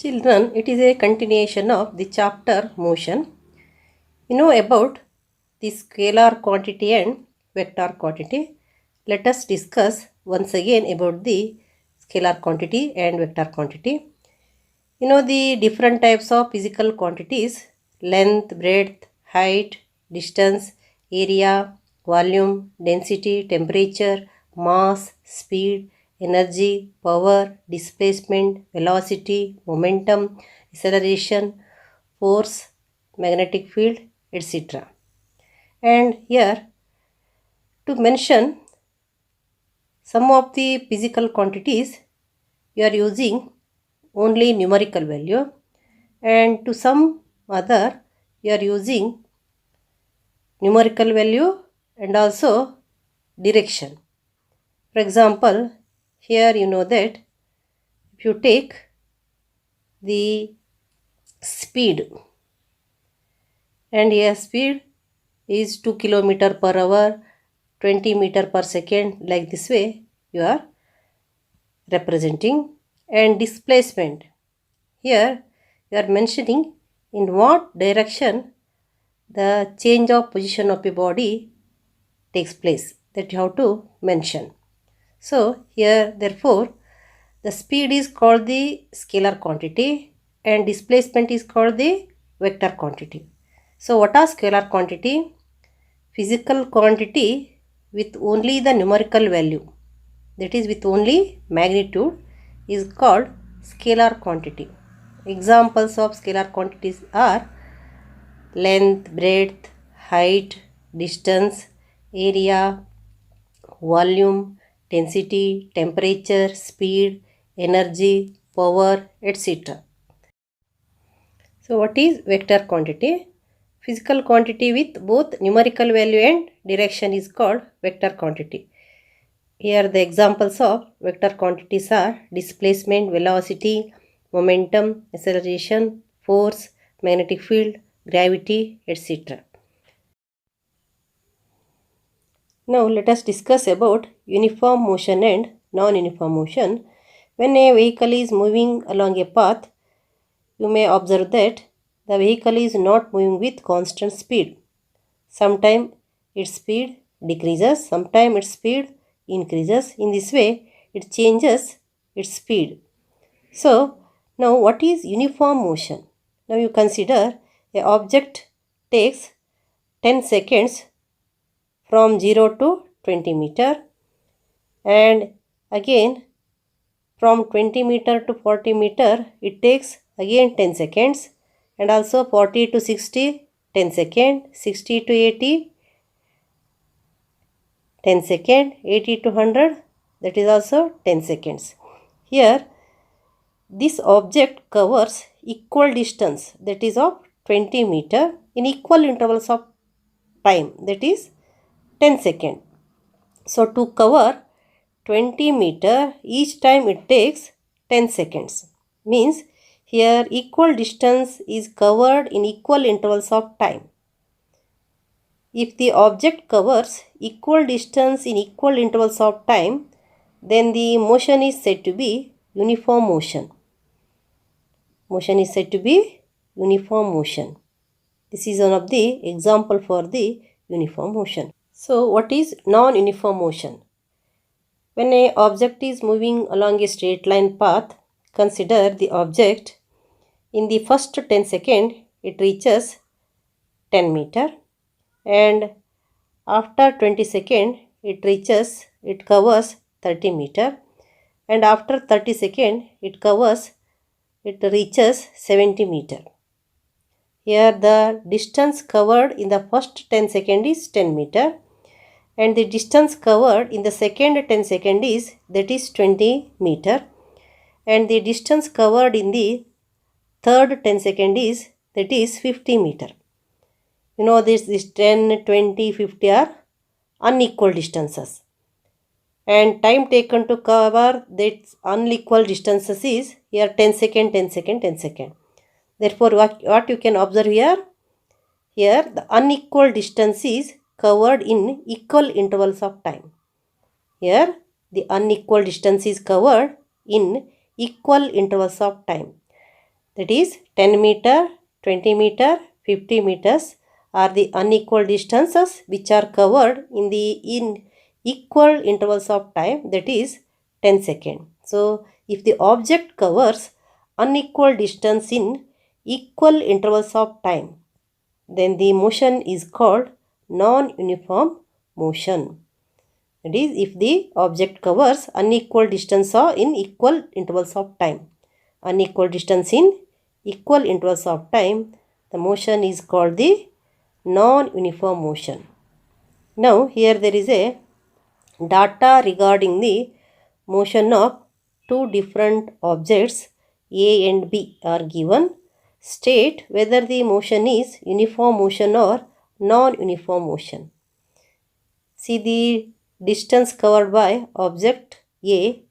Children, it is a continuation of the chapter motion. You know about the scalar quantity and vector quantity. Let us discuss once again about the scalar quantity and vector quantity. You know the different types of physical quantities: length, breadth, height, distance, area, volume, density, temperature, mass, speed, energy, power, displacement, velocity, momentum, acceleration, force, magnetic field, etc. And here to mention some of the physical quantities, you are using only numerical value, and to some other you are using numerical value and also direction. For example, here you know that if you take the speed, and here speed is 2 kilometer per hour, 20 meter per second, like this way you are representing. And displacement, here you are mentioning in what direction the change of position of a body takes place, that you have to mention. So here therefore the speed is called the scalar quantity and displacement is called the vector quantity. So what are scalar quantity? Physical quantity with only the numerical value, that is with only magnitude, is called scalar quantity. Examples of scalar quantities are length, breadth, height, distance, area, volume, density, temperature, speed, energy, power, etc. So what is vector quantity? Physical quantity with both numerical value and direction is called vector quantity. Here the examples of vector quantities are displacement, velocity, momentum, acceleration, force, magnetic field, gravity, etc. Now let us discuss about uniform motion and non-uniform motion. When a vehicle is moving along a path, you may observe that the vehicle is not moving with constant speed. Sometimes its speed decreases, sometimes its speed increases. In this way, it changes its speed. So, now what is uniform motion? Now you consider a object takes 10 seconds from 0 to 20 meter, and again from 20 meter to 40 meter it takes again 10 seconds, and also 40 to 60 10 second, 60 to 80 10 second, 80 to 100, that is also 10 seconds. Here this object covers equal distance, that is of 20 meter, in equal intervals of time, that is 10 second. So to cover 20 meter, each time it takes 10 seconds. Means here equal distance is covered in equal intervals of time. If the object covers equal distance in equal intervals of time, then the motion is said to be uniform motion. Motion is said to be uniform motion. This is one of the example for the uniform motion. So what is non-uniform motion? When an object is moving along a straight line path, consider the object. In the first 10 seconds, it reaches 10 meter, and after 20 seconds, it covers 30 meter, and after 30 seconds, it reaches 70 meter. Here the distance covered in the first 10 seconds is 10 meter, and the distance covered in the second 10 seconds is 20 meter, and the distance covered in the third 10 seconds is 50 meter. You know this 10, 20, 50 are unequal distances, and time taken to cover that unequal distances is here 10 second, 10 second, 10 second. Therefore what you can observe here, the unequal distance is covered in equal intervals of time. Here the unequal distance is covered in equal intervals of time. that is 10 meter, 20 meter, 50 meters are the unequal distances which are covered in equal intervals of time, that is 10 seconds. So if the object covers unequal distance in equal intervals of time, then the motion is called non-uniform motion. That is, if the object covers unequal distance in equal intervals of time. Unequal distance in equal intervals of time, the motion is called the non-uniform motion. Now here there is a data regarding the motion of two different objects A and B are given. State whether the motion is uniform motion or non-uniform motion. See the distance covered by object A,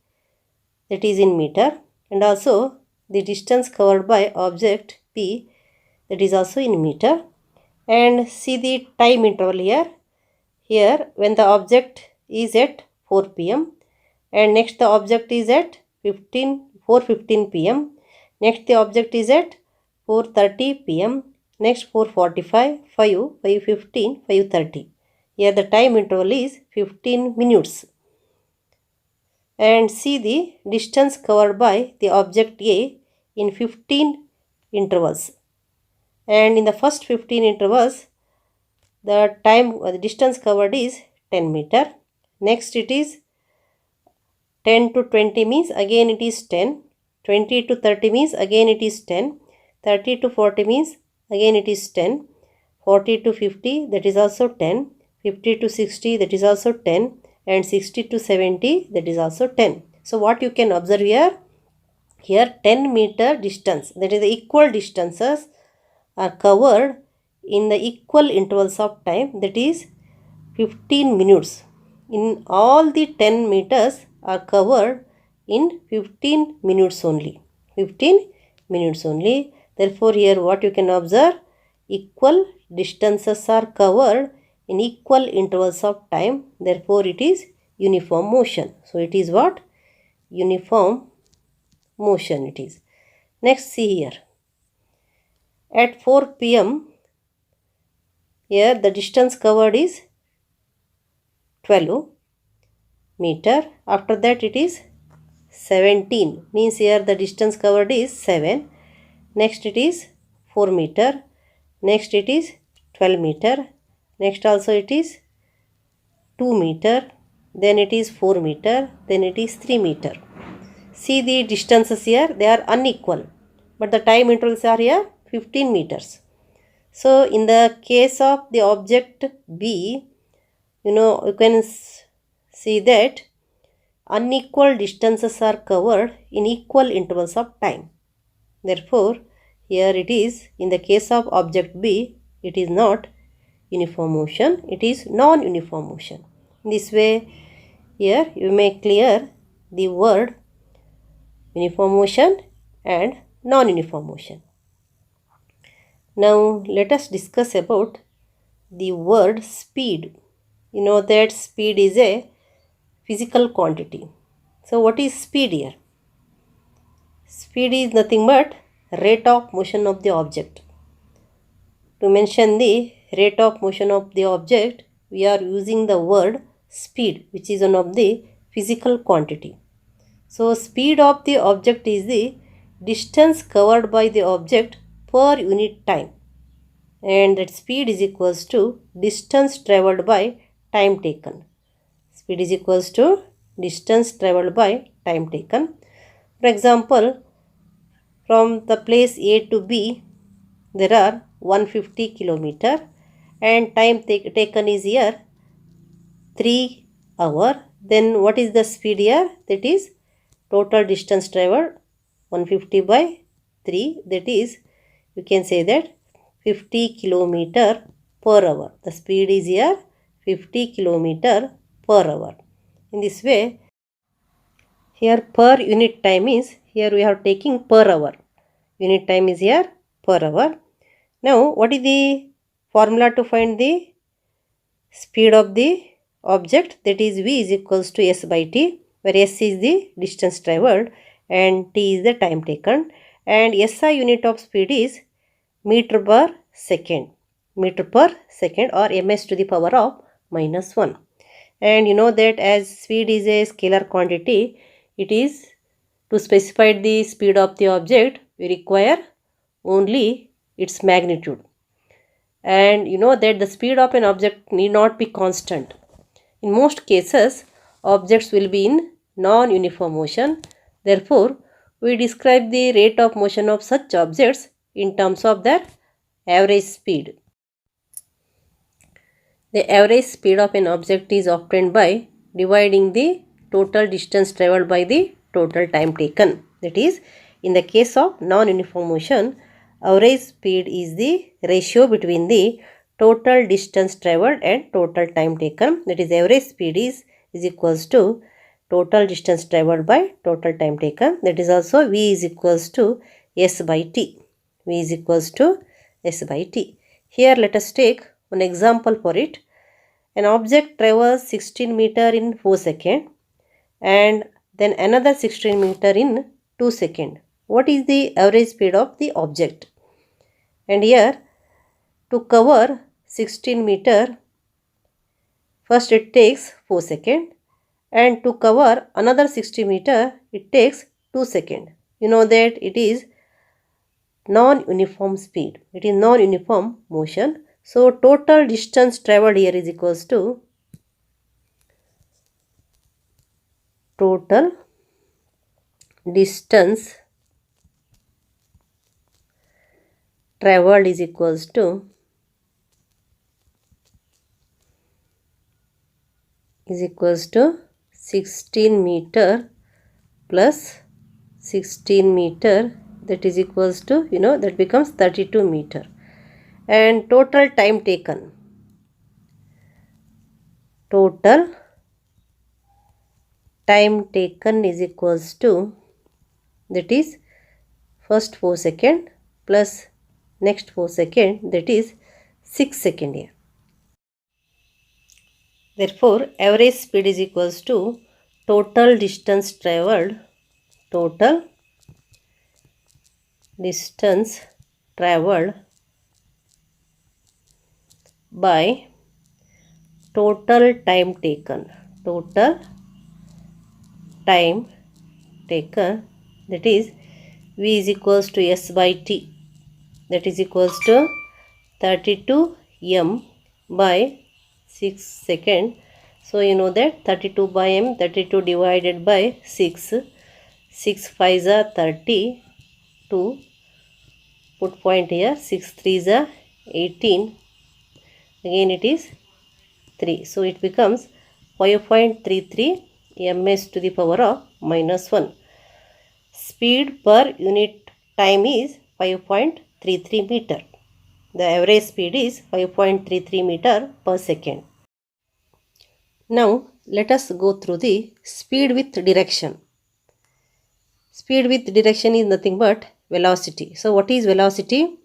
that is in meter, and also the distance covered by object B, that is also in meter. And see the time interval here. Here when the object is at 4 p.m. and next the object is at 4:15 p.m. Next the object is at 4:30 p.m. Next 4:45, 5, 5:15, 5:30. Here the time interval is 15 minutes. And see the distance covered by the object A in 15 intervals. And in the first 15 intervals, the distance covered is 10 meter. Next it is 10 to 20 means again it is 10. 20 to 30 means again it is 10. 30 to 40 means again it is 10. 40 to 50, that is also 10. 50 to 60, that is also 10. And 60 to 70, that is also 10. So what you can observe here? Here 10 meter distance, that is the equal distances are covered in the equal intervals of time, that is 15 minutes. In all the 10 meters are covered in 15 minutes only. 15 minutes only. Therefore here what you can observe? Equal distances are covered in equal intervals of time. Therefore it is uniform motion. So it is what? Uniform motion it is. Next see here. At 4 p.m. here the distance covered is 12 meter. After that it is 17. Means here the distance covered is 7. Next it is 4 meter. Next it is 12 meter. Next also it is 2 meter. Then it is 4 meter. Then it is 3 meter. See the distances here, they are unequal. But the time intervals are here 15 meters. So in the case of the object B, you can see that unequal distances are covered in equal intervals of time. Therefore, here it is, in the case of object B, it is not uniform motion, it is non-uniform motion. In this way, here you may clear the word uniform motion and non-uniform motion. Now, let us discuss about the word speed. You know that speed is a physical quantity. So, what is speed here? Speed is nothing but rate of motion of the object. To mention the rate of motion of the object, we are using the word speed, which is one of the physical quantity. So, speed of the object is the distance covered by the object per unit time, and that speed is equals to distance travelled by time taken. Speed is equals to distance travelled by time taken. For example, from the place A to B, there are 150 kilometer and time taken is here 3 hours. Then what is the speed here? That is total distance travelled 150 by 3, that is you can say that 50 kilometer per hour. The speed is here 50 kilometer per hour. In this way, here per unit time is, here we are taking per hour. Unit time is here per hour. Now what is the formula to find the speed of the object? That is V is equals to S by T, where S is the distance travelled and T is the time taken. and SI unit of speed is meter per second or ms to the power of -1. And you know that as speed is a scalar quantity, it is to specify the speed of the object, we require only its magnitude. And you know that the speed of an object need not be constant. In most cases, objects will be in non-uniform motion. Therefore, we describe the rate of motion of such objects in terms of their average speed. The average speed of an object is obtained by dividing the total distance travelled by the total time taken. That is, in the case of non-uniform motion, average speed is the ratio between the total distance travelled and total time taken. That is, average speed is equals to total distance travelled by total time taken. That is also V is equals to S by T. V is equals to S by T. Here let us take one example for it. An object travels 16 meter in 4 seconds and then another 16 meter in 2 seconds. What is the average speed of the object? And here, to cover 16 meter, first it takes 4 seconds, and to cover another 60 meter, it takes 2 seconds. You know that it is non-uniform speed. It is non-uniform motion. So, total distance travelled here is equals to total distance travelled is equals to 16 meter plus 16 meter, that is equals to, that becomes 32 meter. And total time taken, is equals to, that is first 4 second plus next 4 second, that is 6 second here. Therefore, average speed is equals to total distance travelled by total time taken, that is V is equals to S by T, that is equals to 32 m by 6 second. So you know that 32 by m, 32 divided by 6, 6 5s are 32, put point here, 6 3s are 18, again it is 3. So it becomes 5.33 ms to the power of -1. Speed per unit time is 5.33 meter. The average speed is 5.33 meter per second. Now let us go through the speed with direction. Speed with direction is nothing but velocity. So what is velocity?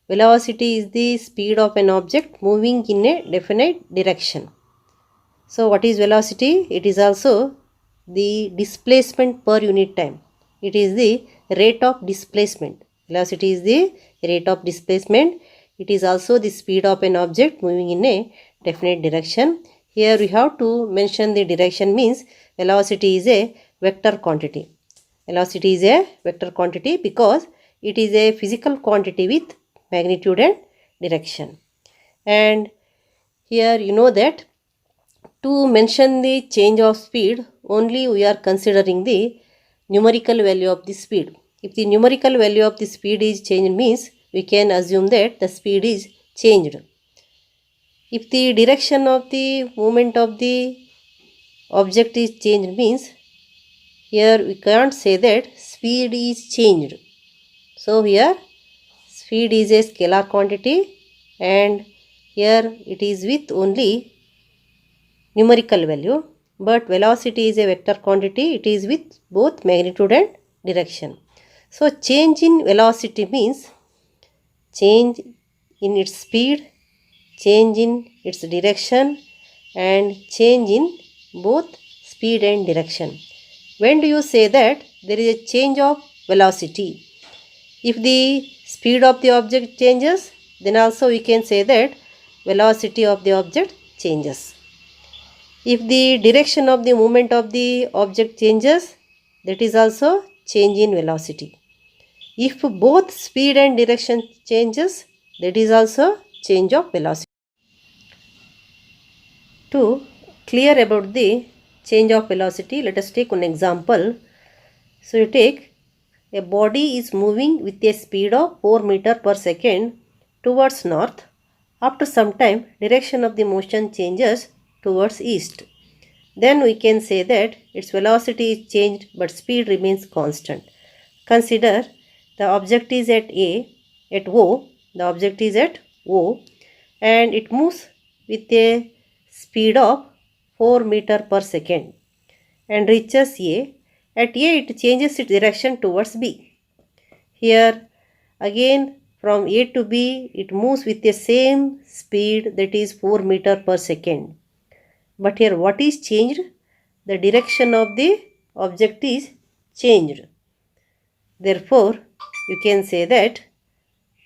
Velocity is the speed of an object moving in a definite direction. So what is velocity? It is also the displacement per unit time. It is the rate of displacement. Velocity is the rate of displacement. It is also the speed of an object moving in a definite direction. Here we have to mention the direction, means velocity is a vector quantity. Velocity is a vector quantity because it is a physical quantity with magnitude and direction. And here you know that to mention the change of speed, only we are considering the numerical value of the speed. If the numerical value of the speed is changed, means we can assume that the speed is changed. If the direction of the movement of the object is changed, means here we can't say that speed is changed. So here speed is a scalar quantity and here it is with only numerical value, but velocity is a vector quantity, it is with both magnitude and direction. So change in velocity means change in its speed, change in its direction and change in both speed and direction. When do you say that there is a change of velocity? If the speed of the object changes, then also we can say that velocity of the object changes. If the direction of the movement of the object changes, that is also change in velocity. If both speed and direction changes, that is also change of velocity. To clear about the change of velocity, let us take one example. So you take a body is moving with a speed of 4 meter per second towards north. After some time, direction of the motion changes towards east. Then we can say that its velocity is changed but speed remains constant. Consider the object is at O, the object is at O, and it moves with a speed of 4 meter per second and reaches A. At A, it changes its direction towards B. Here again from A to B, it moves with the same speed, that is 4 meter per second. But here what is changed? The direction of the object is changed. Therefore, you can say that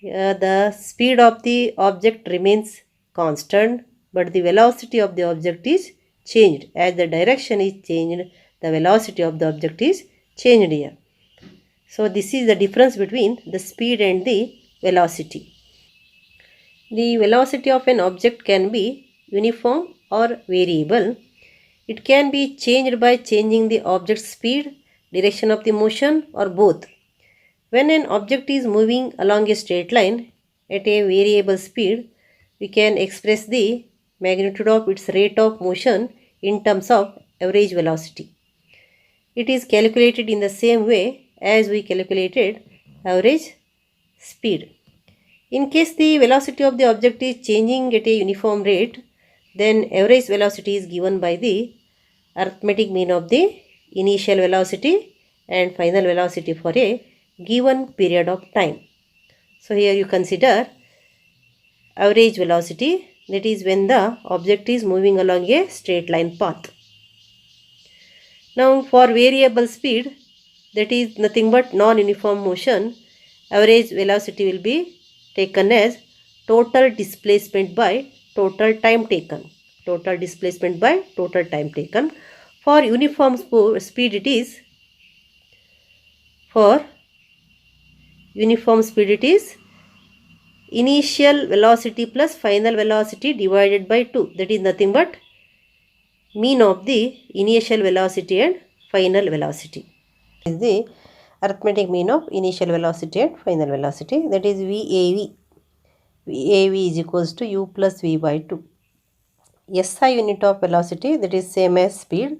the speed of the object remains constant, but the velocity of the object is changed. As the direction is changed, the velocity of the object is changed here. So this is the difference between the speed and the velocity. The velocity of an object can be uniform or variable. It can be changed by changing the object's speed, direction of the motion, or both. When an object is moving along a straight line at a variable speed, we can express the magnitude of its rate of motion in terms of average velocity. It is calculated in the same way as we calculated average speed. In case the velocity of the object is changing at a uniform rate, then average velocity is given by the arithmetic mean of the initial velocity and final velocity for a given period of time. So here you consider average velocity, that is when the object is moving along a straight line path. Now for variable speed, that is nothing but non-uniform motion, average velocity will be taken as total displacement by total time taken. Total displacement by total time taken. For uniform speed, it is initial velocity plus final velocity divided by 2. That is nothing but mean of the initial velocity and final velocity. This is the arithmetic mean of initial velocity and final velocity, that is VAV. VAV is equals to U plus V by 2. SI unit of velocity, that is same as speed,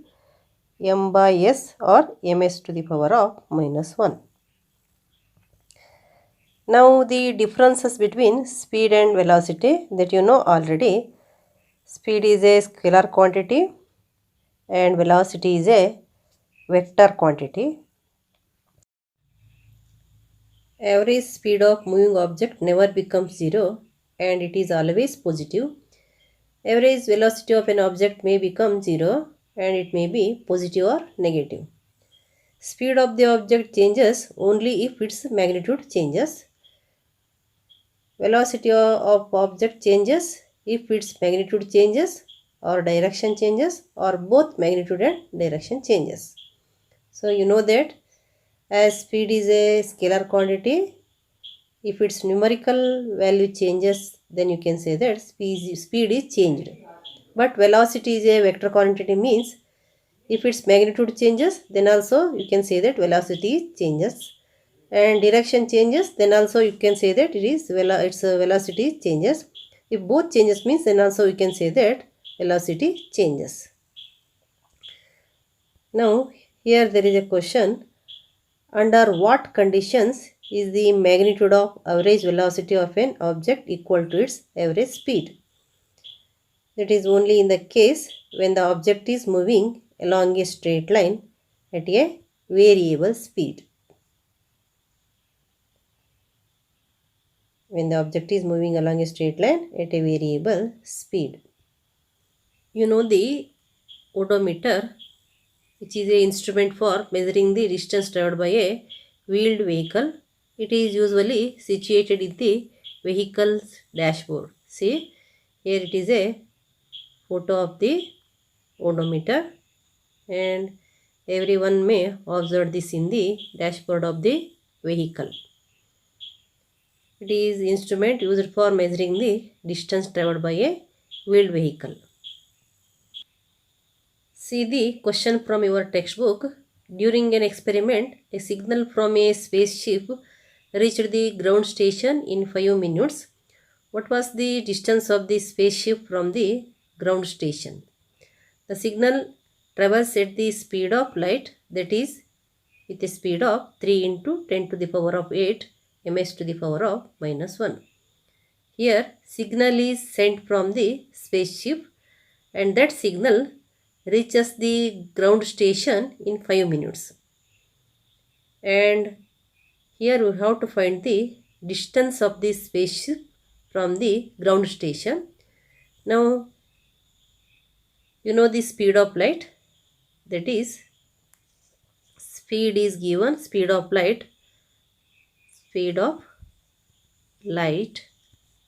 m by s or ms to the power of minus 1. Now the differences between speed and velocity, that you know already. Speed is a scalar quantity and velocity is a vector quantity. Average speed of moving object never becomes 0 and it is always positive. Average velocity of an object may become 0 and it may be positive or negative. Speed of the object changes only if its magnitude changes. Velocity of object changes if its magnitude changes or direction changes or both magnitude and direction changes. So you know that as speed is a scalar quantity, if its numerical value changes, then you can say that speed is changed. But velocity is a vector quantity, means if its magnitude changes, then also you can say that velocity changes, and direction changes, then also you can say that its velocity changes. If both changes means, then also you can say that velocity changes. Now here there is a question: under what conditions is the magnitude of average velocity of an object equal to its average speed? That is only in the case when the object is moving along a straight line at a variable speed. When the object is moving along a straight line at a variable speed. You know the odometer, which is an instrument for measuring the distance traveled by a wheeled vehicle. It is usually situated in the vehicle's dashboard. See, here it is a photo of the odometer, and everyone may observe this in the dashboard of the vehicle. It is instrument used for measuring the distance traveled by a wheeled vehicle. See the question from your textbook. During an experiment, a signal from a spaceship reached the ground station in 5 minutes. What was the distance of the spaceship from the ground station? The signal travels at the speed of light, that is with a speed of 3 into 10 to the power of 8 ms to the power of minus 1. Here signal is sent from the spaceship, and that signal reaches the ground station in 5 minutes. And here we have to find the distance of the spaceship from the ground station. Now you know the speed of light, that is speed is given, speed of light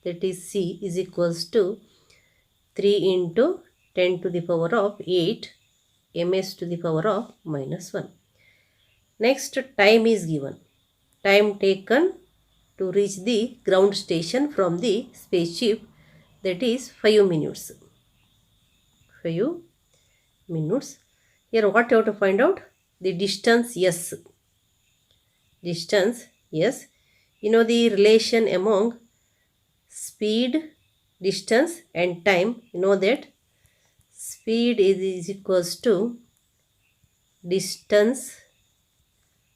that is c is equals to 3 into 10 to the power of 8 ms to the power of minus 1. Next, time is given. Time taken to reach the ground station from the spaceship, that is 5 minutes. 5 minutes. Here what you have to find out? The distance s. Distance s. You know the relation among speed, distance and time. You know that speed is equals to distance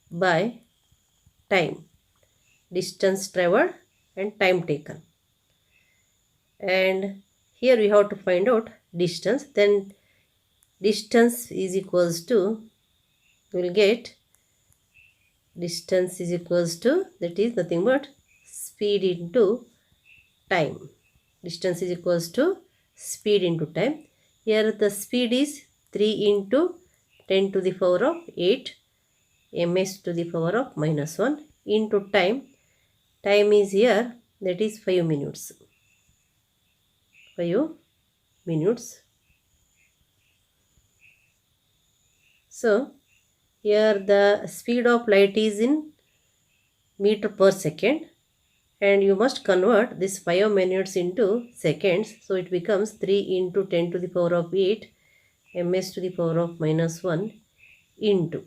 by time. Distance traveled and time taken. And here we have to find out distance. Then distance is equals to, we will get distance is equals to, that is nothing but speed into time. Distance is equals to speed into time. Here the speed is 3 into 10 to the power of 8 ms to the power of minus 1 into time. Time is here, that is 5 minutes. 5 minutes. So here the speed of light is in meter per second, and you must convert this 5 minutes into seconds. So it becomes 3 into 10 to the power of 8 ms to the power of minus 1 into,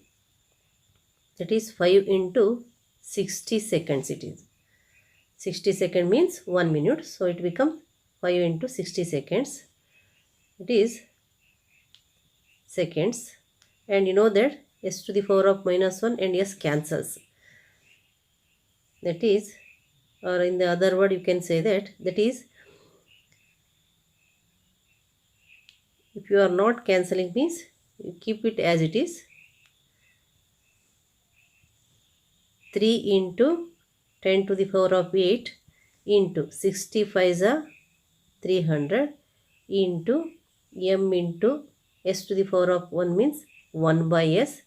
that is 5 into 60 seconds it is. 60 seconds means 1 minute. So it becomes 5 into 60 seconds. It is seconds. And you know that s to the power of minus 1 and s cancels. That is, or in the other word you can say that is, if you are not cancelling means you keep it as it is. 3 into 10 to the power of 8 into 65 is 300 into m into s to the power of 1 means 1 by s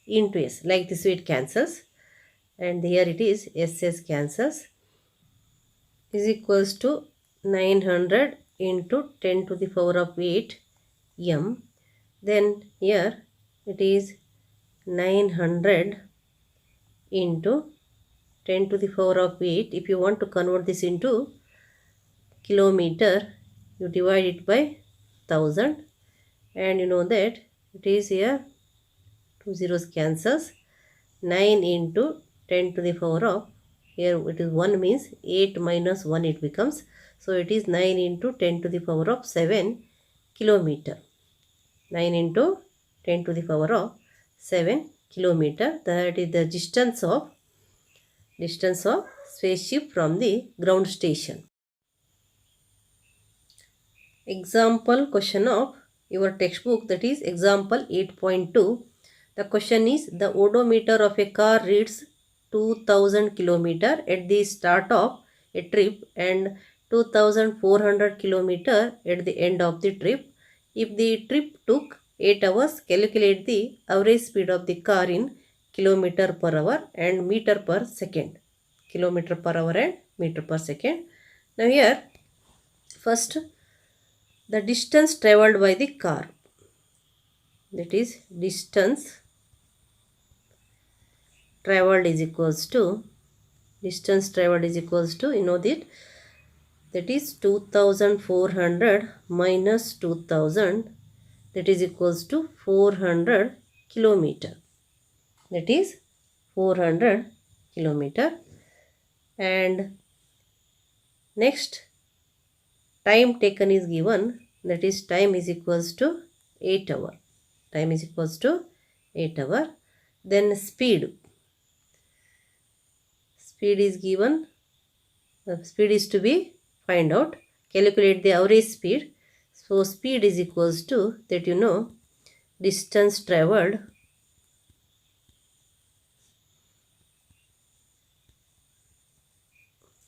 into s. Like this way it cancels. And here it is s cancels, is equals to 900 into 10 to the power of 8 m. Then here it is 900 into 10 to the power of 8. If you want to convert this into kilometer, you divide it by 1000, and you know that it is here 2 zeros cancels. 9 into 10 to the power of, here it is 1 means 8 minus 1 it becomes. So it is 9 into 10 to the power of 7 kilometer. 9 into 10 to the power of 7 kilometer. That is the distance of spaceship from the ground station. Example question of your textbook, that is example 8.2. The question is, the odometer of a car reads 2000 km at the start of a trip and 2400 km at the end of the trip. If the trip took 8 hours, calculate the average speed of the car in km per hour and meter per second. kilometer per hour and meter per second. Now here, first the distance traveled by the car, that is distance traveled is equals to, you know that is 2400 minus 2000, that is equals to 400 kilometer, that is 400 kilometer. And next, time taken is given, that is time is equals to 8 hour, time is equals to 8 hour. Then speed is given, the speed is to be find out, calculate the average speed. So speed is equals to, that you know, distance traveled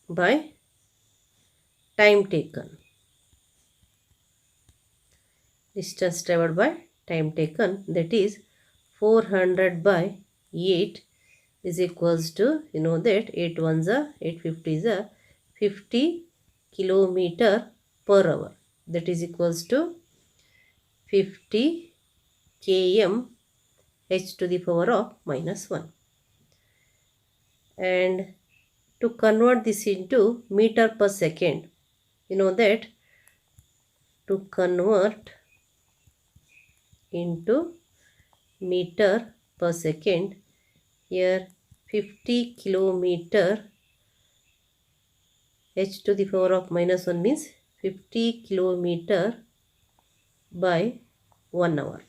by time taken, distance traveled by time taken, that is 400 by 8 is equals to, you know that 8 ones are 850 is a 50 kilometer per hour, that is equals to 50 km h to the power of minus 1. And to convert this into meter per second, you know that to convert into meter per second, here 50 kilometer h to the power of minus 1 means 50 kilometer by 1 hour,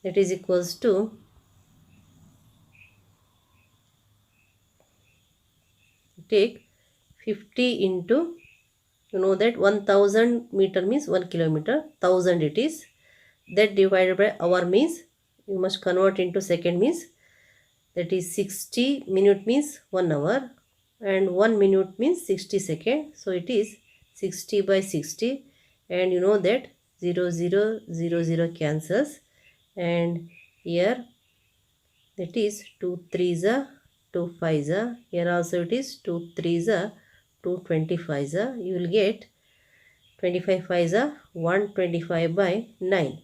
that is equals to take 50 into, you know that 1000 meter means 1 kilometer, 1000 it is, that divided by hour means you must convert into second means, that is 60 minute means 1 hour and 1 minute means 60 seconds. So it is 60 by 60, and you know that 0 0 0 0 cancels, and here that is 2 3s are 2 5s are, here also it is 2 3s are 2 25s are, you will get 25 5s are 125 by 9,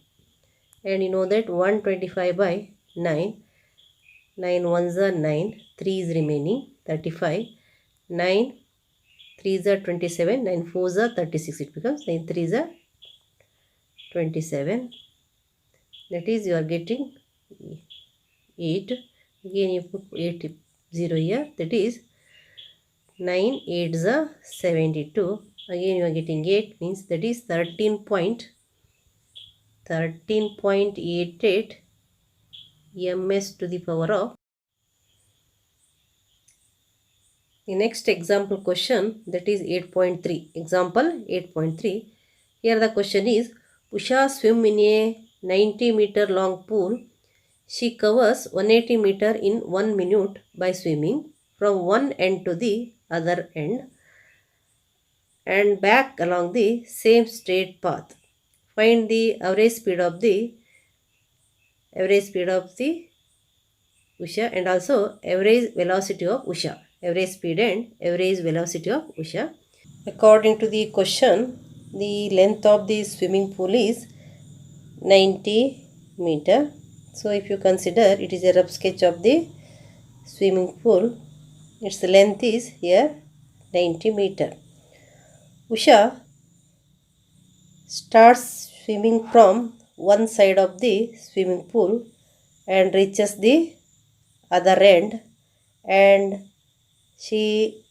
and you know that 125 by 9, 9 ones are 9, 3 is remaining 35, 9 3s are 27, 9 4s are 36, it becomes 9 3s are 27, that is you are getting 8, again you put 8 0 here, that is 9 8s are 72, again you are getting 8 means that is 13.88 ms to the power of. The next example question, that is 8.3. Example 8.3. Here the question is, Usha swim in a 90 meter long pool. She covers 180 meter in 1 minute by swimming from one end to the other end and back along the same straight path. Find the average speed of the Usha and also average velocity of Usha. Average speed and average velocity of Usha. According to the question, the length of the swimming pool is 90 meter. So if you consider, it is a rough sketch of the swimming pool. Its length is here 90 meter. Usha starts swimming from one side of the swimming pool and reaches the other end, and she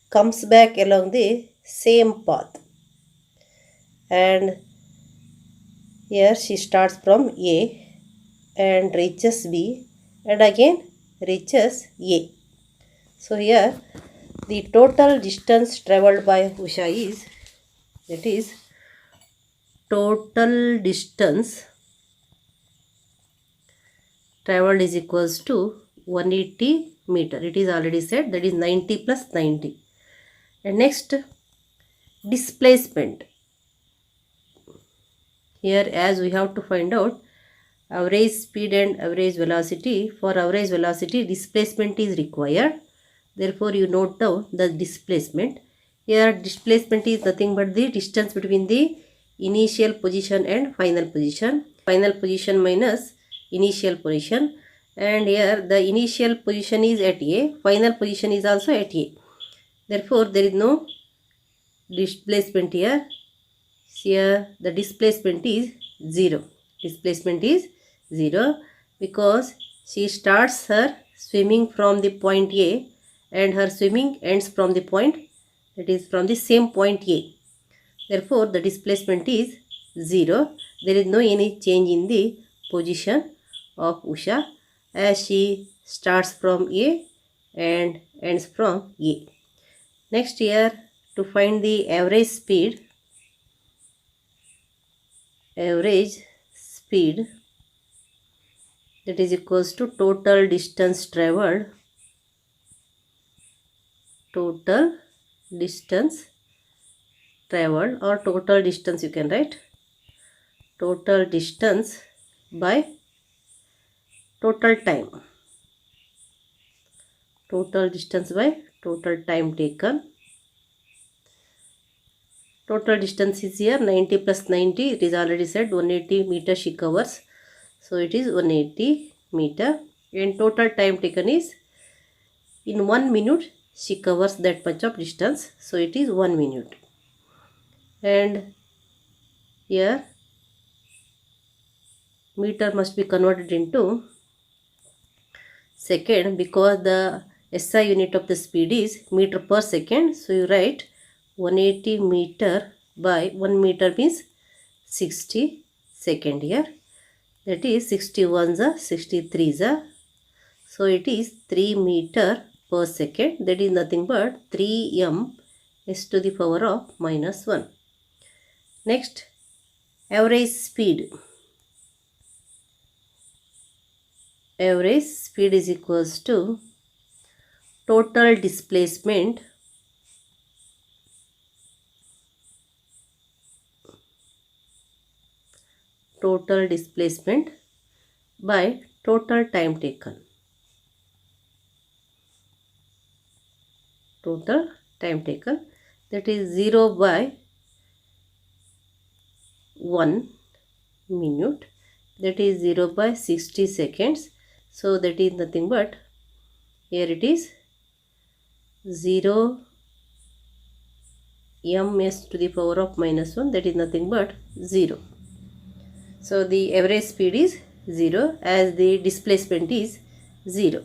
comes back along the same path, and here she starts from A and reaches B and again reaches A. So here the total distance traveled by Usha is, that is total distance traveled is equals to 180 meter. It is already said, that is 90 plus 90. And next, displacement. Here as we have to find out average speed and average velocity. For average velocity, displacement is required. Therefore, you note down the displacement. Here, displacement is nothing but the distance between the initial position and final position. Final position minus initial position. And here, the initial position is at A. Final position is also at A. Therefore, there is no displacement here. Here, the displacement is 0. Displacement is 0 because she starts her swimming from the point A and her swimming ends from the point, that is from the same point A. Therefore, the displacement is 0. There is no any change in the position of Usha as she starts from A and ends from A. Next here, to find the average speed that is equals to total distance traveled or total distance, you can write total distance by total time. Total distance by total time taken. Total distance is here 90 plus 90. It is already said 180 meter she covers. So it is 180 meter. And total time taken is in 1 minute she covers that much of distance. So it is 1 minute. And here meter must be converted into second because the SI unit of the speed is meter per second. So you write 180 meter by 1 meter means 60 second here. That is 61 63 . So it is 3 meter per second. That is nothing but 3 m s to the power of minus 1. Next, average speed. Average speed is equals to total displacement by total time taken. Total time taken, that is 0 by 1 minute, that is 0 by 60 seconds. So that is nothing but, here it is 0 ms to the power of minus 1, that is nothing but 0. So the average speed is 0 as the displacement is 0.